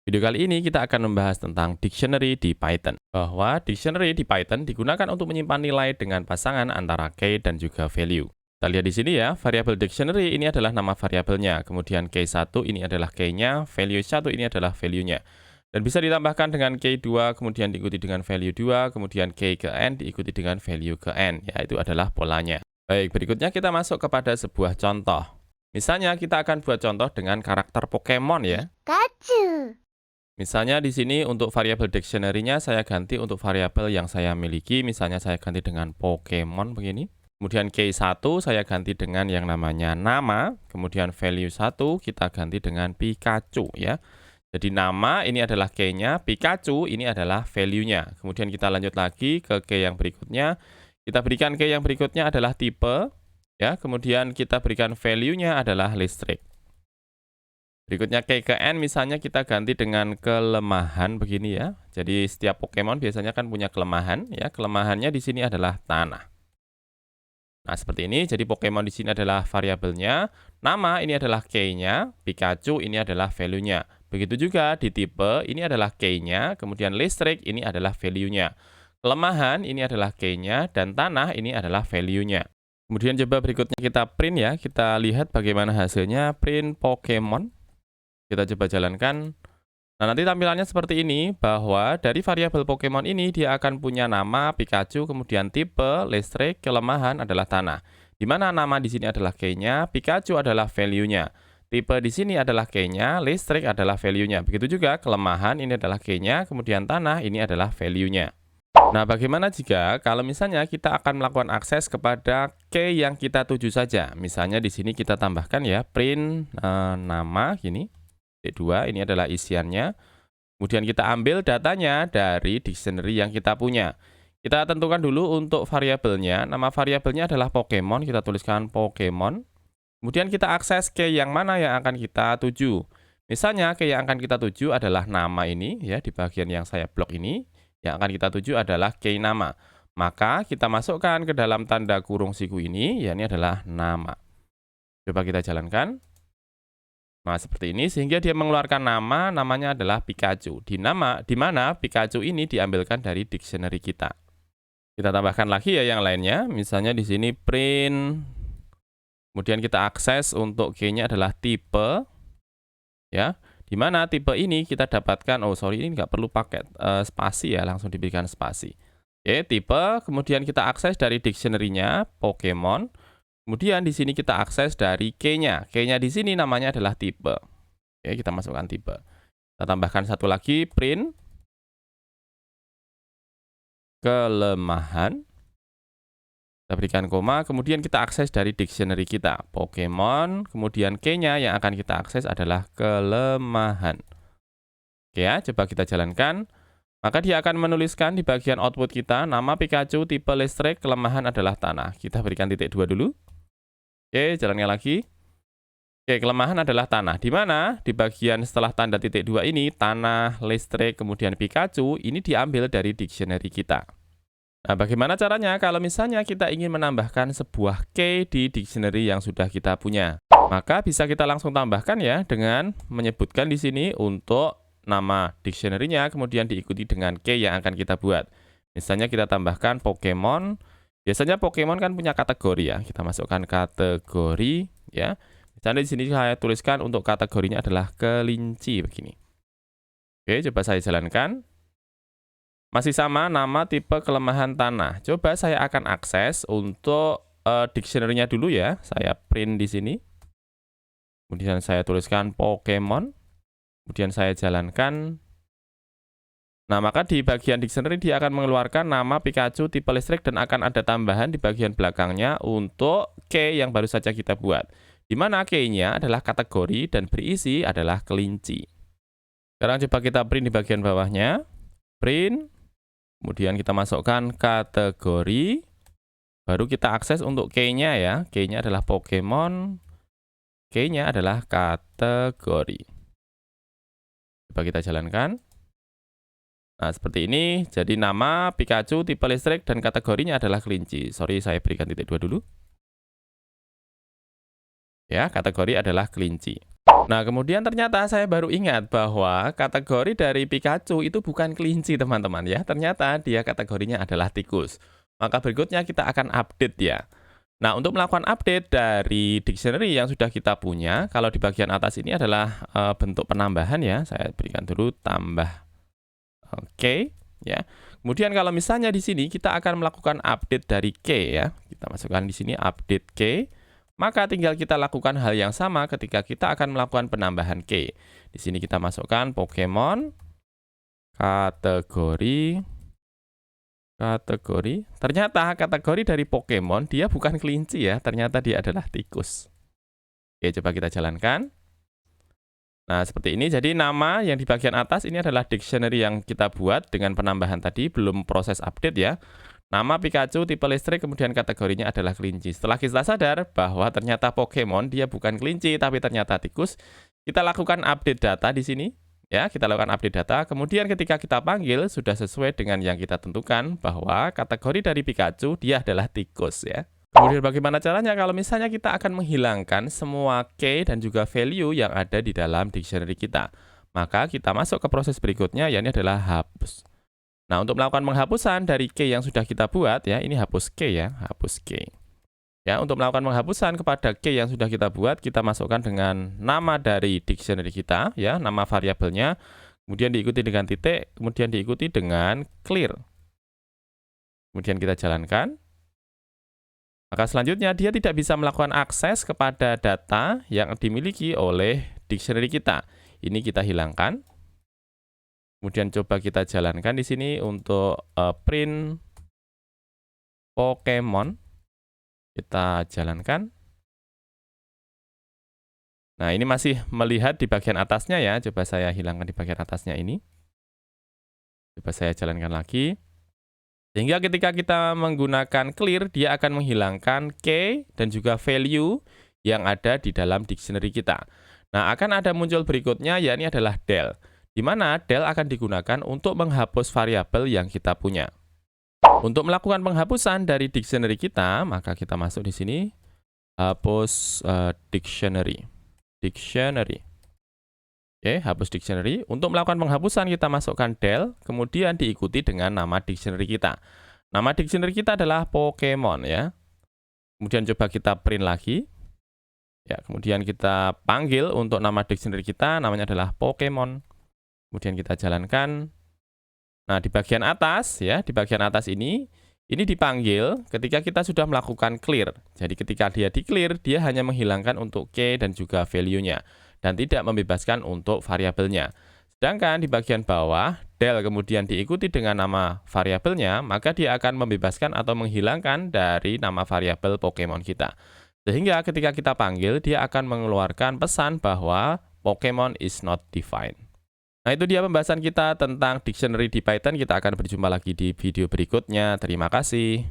Video kali ini kita akan membahas tentang dictionary di Python. Bahwa dictionary di Python digunakan untuk menyimpan nilai dengan pasangan antara key dan juga value. Kita lihat di sini ya, variabel dictionary ini adalah nama variabelnya. Kemudian key1 ini adalah key-nya, value1 ini adalah value-nya. Dan bisa ditambahkan dengan key2, kemudian diikuti dengan value 2, kemudian key ke n diikuti dengan value ke n. Ya, itu adalah polanya. Baik, berikutnya kita masuk kepada sebuah contoh. Misalnya kita akan buat contoh dengan karakter Pokemon ya. Pikachu. Misalnya di sini untuk variabel dictionary-nya saya ganti untuk variabel yang saya miliki, misalnya saya ganti dengan Pokemon begini. Kemudian key1 saya ganti dengan yang namanya nama, kemudian value1 kita ganti dengan Pikachu ya. Jadi nama ini adalah key-nya, Pikachu ini adalah value-nya. Kemudian kita lanjut lagi ke key yang berikutnya. Kita berikan key yang berikutnya adalah tipe ya, kemudian kita berikan value-nya adalah listrik. Berikutnya key ke n misalnya kita ganti dengan kelemahan begini ya. Jadi setiap Pokemon biasanya kan punya kelemahan ya. Kelemahannya di sini adalah tanah. Nah, seperti ini. Jadi Pokemon di sini adalah variabelnya, nama ini adalah key-nya, Pikachu ini adalah value-nya. Begitu juga di tipe ini adalah key-nya, kemudian listrik ini adalah value-nya. Kelemahan ini adalah key-nya dan tanah ini adalah value-nya. Kemudian coba berikutnya kita print ya. Kita lihat bagaimana hasilnya print Pokemon. Kita coba jalankan. Nah, nanti tampilannya seperti ini, bahwa dari variabel Pokemon ini dia akan punya nama Pikachu, kemudian tipe, listrik, kelemahan adalah tanah. Di mana nama di sini adalah key-nya, Pikachu adalah value-nya. Tipe di sini adalah key-nya, listrik adalah value-nya. Begitu juga kelemahan ini adalah key-nya, kemudian tanah ini adalah value-nya. Nah, bagaimana jika kalau misalnya kita akan melakukan akses kepada key yang kita tuju saja. Misalnya di sini kita tambahkan ya, print nama gini. T2 ini adalah isiannya. Kemudian kita ambil datanya dari dictionary yang kita punya. Kita tentukan dulu untuk variabelnya. Nama variabelnya adalah Pokemon. Kita tuliskan Pokemon. Kemudian kita akses key yang mana yang akan kita tuju. Misalnya key yang akan kita tuju adalah nama ini ya, di bagian yang saya blok ini. Yang akan kita tuju adalah key nama. Maka kita masukkan ke dalam tanda kurung siku ini, ya ini adalah nama. Coba kita jalankan. Nah, seperti ini sehingga dia mengeluarkan nama, namanya adalah Pikachu. Di mana Pikachu ini diambilkan dari dictionary kita. Kita tambahkan lagi ya yang lainnya, misalnya di sini print. Kemudian kita akses untuk key-nya adalah tipe. Ya, di mana tipe ini kita dapatkan, ini nggak perlu pakai spasi ya, langsung diberikan spasi. Oke, tipe, kemudian kita akses dari dictionary-nya Pokemon. Kemudian di sini kita akses dari key-nya. Key-nya di sini namanya adalah tipe. Oke, kita masukkan tipe. Kita tambahkan satu lagi, print. Kelemahan. Kita berikan koma, kemudian kita akses dari dictionary kita. Pokemon, kemudian key-nya yang akan kita akses adalah kelemahan. Oke ya, coba kita jalankan. Maka dia akan menuliskan di bagian output kita, nama Pikachu, tipe listrik, kelemahan adalah tanah. Kita berikan titik 2 dulu. Oke, jalannya lagi. Oke, kelemahan adalah tanah. Di mana? Di bagian setelah tanda titik 2 ini, tanah, listrik, kemudian Pikachu, ini diambil dari dictionary kita. Nah, bagaimana caranya kalau misalnya kita ingin menambahkan sebuah key di dictionary yang sudah kita punya? Maka bisa kita langsung tambahkan ya dengan menyebutkan di sini untuk nama dictionary-nya, kemudian diikuti dengan key yang akan kita buat. Misalnya kita tambahkan Pokemon. Biasanya Pokemon kan punya kategori ya. Kita masukkan kategori ya. Misalnya di sini saya tuliskan untuk kategorinya adalah kelinci begini. Oke, coba saya jalankan. Masih sama nama, tipe, kelemahan, tanah. Coba saya akan akses untuk dictionary-nya dulu ya. Saya print di sini. Kemudian saya tuliskan Pokemon. Kemudian saya jalankan. Nah, maka di bagian dictionary dia akan mengeluarkan nama Pikachu, tipe listrik, dan akan ada tambahan di bagian belakangnya untuk key yang baru saja kita buat. Di mana key-nya adalah kategori dan berisi adalah kelinci. Sekarang coba kita print di bagian bawahnya. Print. Kemudian kita masukkan kategori. Baru kita akses untuk key-nya ya. Key-nya adalah Pokemon. Key-nya adalah kategori. Coba kita jalankan. Nah, seperti ini. Jadi nama, Pikachu, tipe listrik, dan kategorinya adalah kelinci. Sorry, saya berikan titik 2 dulu. Ya, kategori adalah kelinci. Nah, kemudian ternyata saya baru ingat bahwa kategori dari Pikachu itu bukan kelinci, teman-teman ya. Ternyata dia kategorinya adalah tikus. Maka berikutnya kita akan update ya. Nah, untuk melakukan update dari dictionary yang sudah kita punya, kalau di bagian atas ini adalah bentuk penambahan ya. Saya berikan dulu tambah. Oke, ya. Kemudian kalau misalnya di sini kita akan melakukan update dari key ya. Kita masukkan di sini update key. Maka tinggal kita lakukan hal yang sama ketika kita akan melakukan penambahan key. Di sini kita masukkan Pokemon kategori. Ternyata kategori dari Pokemon dia bukan kelinci ya, ternyata dia adalah tikus. Oke, coba kita jalankan. Nah, seperti ini. Jadi nama yang di bagian atas ini adalah dictionary yang kita buat dengan penambahan tadi, belum proses update ya. Nama Pikachu, tipe listrik, kemudian kategorinya adalah kelinci. Setelah kita sadar bahwa ternyata Pokemon dia bukan kelinci, tapi ternyata tikus, kita lakukan update data di sini. Ya, kita lakukan update data. Kemudian ketika kita panggil, sudah sesuai dengan yang kita tentukan bahwa kategori dari Pikachu dia adalah tikus ya. Kemudian bagaimana caranya kalau misalnya kita akan menghilangkan semua key dan juga value yang ada di dalam dictionary kita. Maka kita masuk ke proses berikutnya, yakni adalah hapus. Nah, untuk melakukan penghapusan dari key yang sudah kita buat ya, ini hapus key ya, hapus key. Ya, untuk melakukan penghapusan kepada key yang sudah kita buat, kita masukkan dengan nama dari dictionary kita ya, nama variabelnya, kemudian diikuti dengan titik, kemudian diikuti dengan clear. Kemudian kita jalankan. Maka selanjutnya dia tidak bisa melakukan akses kepada data yang dimiliki oleh dictionary kita. Ini kita hilangkan. Kemudian coba kita jalankan di sini untuk print Pokemon. Kita jalankan. Nah, ini masih melihat di bagian atasnya ya. Coba saya hilangkan di bagian atasnya ini. Coba saya jalankan lagi. Sehingga ketika kita menggunakan clear, dia akan menghilangkan key dan juga value yang ada di dalam dictionary kita. Nah, akan ada muncul berikutnya, yakni adalah del. Di mana del akan digunakan untuk menghapus variabel yang kita punya. Untuk melakukan penghapusan dari dictionary kita, maka kita masuk di sini, hapus dictionary. Oke, hapus dictionary. Untuk melakukan penghapusan, kita masukkan del, kemudian diikuti dengan nama dictionary kita. Nama dictionary kita adalah Pokemon ya. Kemudian coba kita print lagi. Ya, kemudian kita panggil untuk nama dictionary kita, namanya adalah Pokemon. Kemudian kita jalankan. Nah, di bagian atas ya, di bagian atas ini dipanggil ketika kita sudah melakukan clear. Jadi ketika dia di-clear, dia hanya menghilangkan untuk key dan juga value-nya dan tidak membebaskan untuk variabelnya. Sedangkan di bagian bawah, del kemudian diikuti dengan nama variabelnya, maka dia akan membebaskan atau menghilangkan dari nama variabel Pokemon kita. Sehingga ketika kita panggil, dia akan mengeluarkan pesan bahwa Pokemon is not defined. Nah, itu dia pembahasan kita tentang dictionary di Python. Kita akan berjumpa lagi di video berikutnya. Terima kasih.